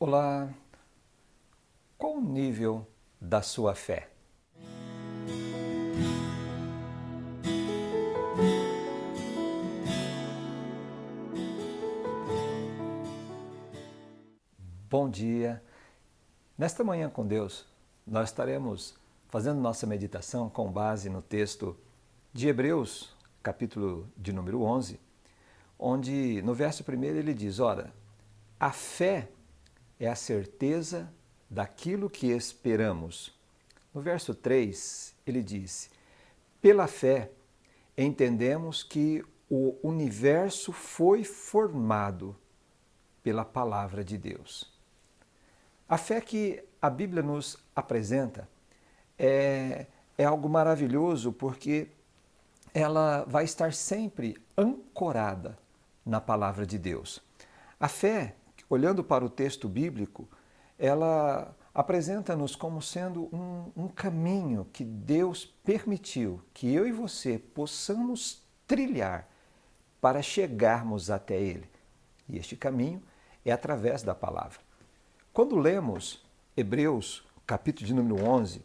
Olá, qual o nível da sua fé? Bom dia. Nesta manhã com Deus, nós estaremos fazendo nossa meditação com base no texto de Hebreus, capítulo de número 11, onde no verso 1 ele diz: Ora, a fé é a certeza daquilo que esperamos. No verso 3, ele diz: Pela fé, entendemos que o universo foi formado pela palavra de Deus. A fé que a Bíblia nos apresenta é algo maravilhoso porque ela vai estar sempre ancorada na palavra de Deus. A fé, olhando para o texto bíblico, ela apresenta-nos como sendo um caminho que Deus permitiu que eu e você possamos trilhar para chegarmos até Ele. E este caminho é através da palavra. Quando lemos Hebreus, capítulo de número 11,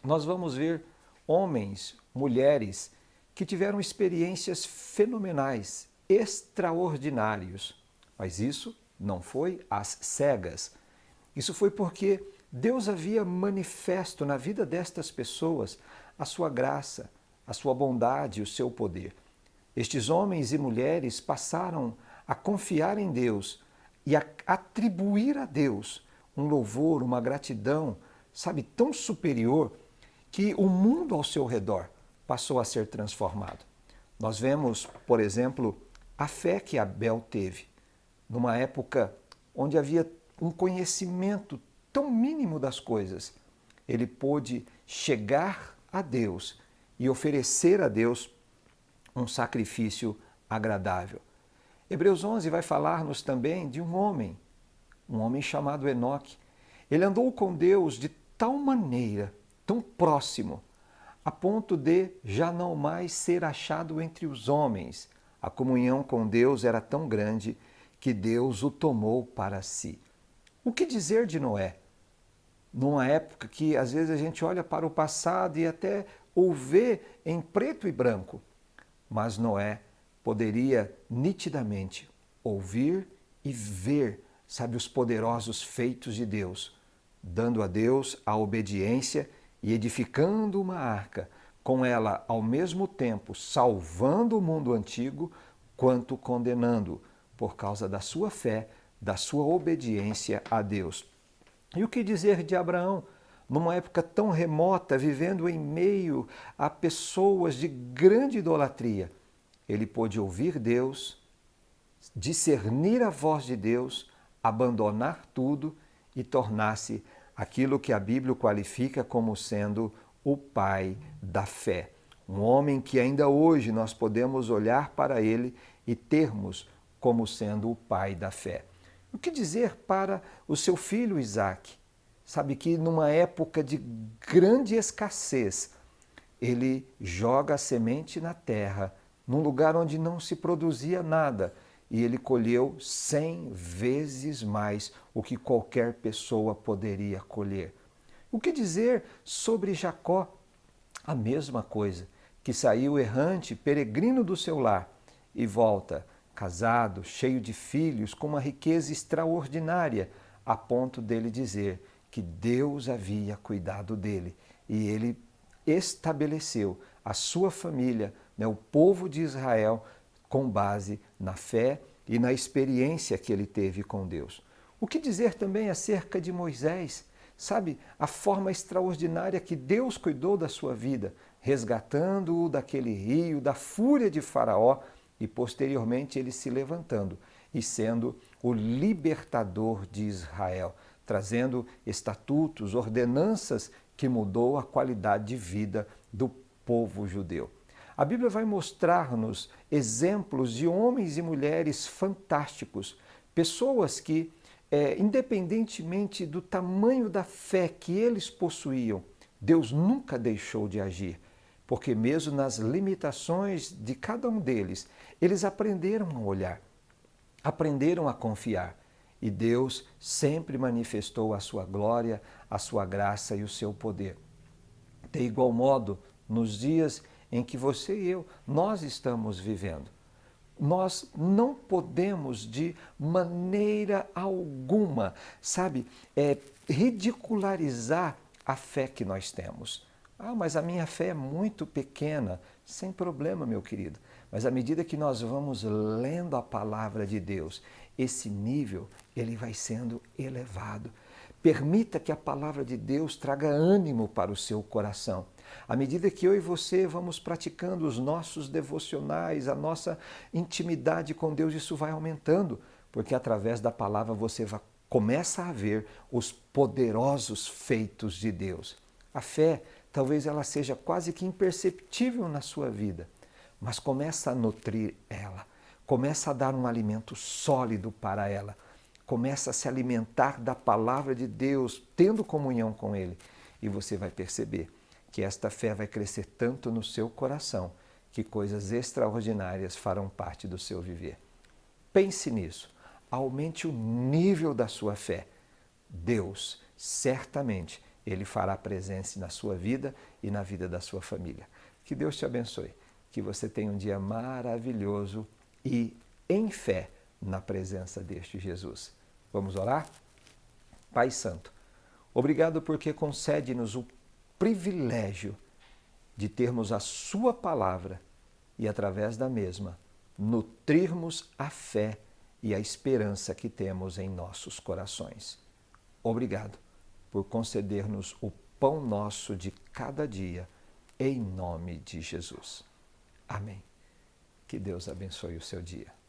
nós vamos ver homens, mulheres que tiveram experiências fenomenais, extraordinários. Mas isso não foi às cegas. Isso foi porque Deus havia manifesto na vida destas pessoas a sua graça, a sua bondade e o seu poder. Estes homens e mulheres passaram a confiar em Deus e a atribuir a Deus um louvor, uma gratidão, sabe, tão superior que o mundo ao seu redor passou a ser transformado. Nós vemos, por exemplo, a fé que Abel teve numa época onde havia um conhecimento tão mínimo das coisas. Ele pôde chegar a Deus e oferecer a Deus um sacrifício agradável. Hebreus 11 vai falar-nos também de um homem chamado Enoque. Ele andou com Deus de tal maneira, tão próximo, a ponto de já não mais ser achado entre os homens. A comunhão com Deus era tão grande que Deus o tomou para si. O que dizer de Noé? Numa época que às vezes a gente olha para o passado e até o vê em preto e branco, mas Noé poderia nitidamente ouvir e ver, sabe, os poderosos feitos de Deus, dando a Deus a obediência e edificando uma arca, com ela ao mesmo tempo salvando o mundo antigo, quanto condenando, por causa da sua fé, da sua obediência a Deus. E o que dizer de Abraão? Numa época tão remota, vivendo em meio a pessoas de grande idolatria, ele pôde ouvir Deus, discernir a voz de Deus, abandonar tudo e tornar-se aquilo que a Bíblia qualifica como sendo o pai da fé. Um homem que ainda hoje nós podemos olhar para ele e termos como sendo o pai da fé. O que dizer para o seu filho Isaque? Sabe que numa época de grande escassez, ele joga a semente na terra, num lugar onde não se produzia nada, e ele colheu 100 vezes mais o que qualquer pessoa poderia colher. O que dizer sobre Jacó? A mesma coisa, que saiu errante, peregrino do seu lar, e volta casado, cheio de filhos, com uma riqueza extraordinária, a ponto dele dizer que Deus havia cuidado dele e ele estabeleceu a sua família, o povo de Israel, com base na fé e na experiência que ele teve com Deus. O que dizer também acerca de Moisés? Sabe, a forma extraordinária que Deus cuidou da sua vida, resgatando-o daquele rio, da fúria de Faraó, e posteriormente ele se levantando e sendo o libertador de Israel, trazendo estatutos, ordenanças que mudou a qualidade de vida do povo judeu. A Bíblia vai mostrar-nos exemplos de homens e mulheres fantásticos, pessoas que, independentemente do tamanho da fé que eles possuíam, Deus nunca deixou de agir, porque mesmo nas limitações de cada um deles, eles aprenderam a olhar, aprenderam a confiar e Deus sempre manifestou a sua glória, a sua graça e o seu poder. De igual modo, nos dias em que você e eu, nós estamos vivendo, nós não podemos de maneira alguma, sabe, ridicularizar a fé que nós temos. Ah, mas a minha fé é muito pequena. Sem problema, meu querido. Mas à medida que nós vamos lendo a palavra de Deus, esse nível ele vai sendo elevado. Permita que a palavra de Deus traga ânimo para o seu coração. À medida que eu e você vamos praticando os nossos devocionais, a nossa intimidade com Deus, isso vai aumentando, porque através da palavra você começa a ver os poderosos feitos de Deus. A fé, talvez ela seja quase que imperceptível na sua vida, mas começa a nutrir ela, começa a dar um alimento sólido para ela, começa a se alimentar da palavra de Deus, tendo comunhão com Ele, e você vai perceber que esta fé vai crescer tanto no seu coração que coisas extraordinárias farão parte do seu viver. Pense nisso, aumente o nível da sua fé. Deus, certamente, Ele fará presença na sua vida e na vida da sua família. Que Deus te abençoe, que você tenha um dia maravilhoso e em fé na presença deste Jesus. Vamos orar? Pai Santo, obrigado porque concede-nos o privilégio de termos a sua palavra e, através da mesma, nutrirmos a fé e a esperança que temos em nossos corações. Obrigado por conceder-nos o pão nosso de cada dia, em nome de Jesus. Amém. Que Deus abençoe o seu dia.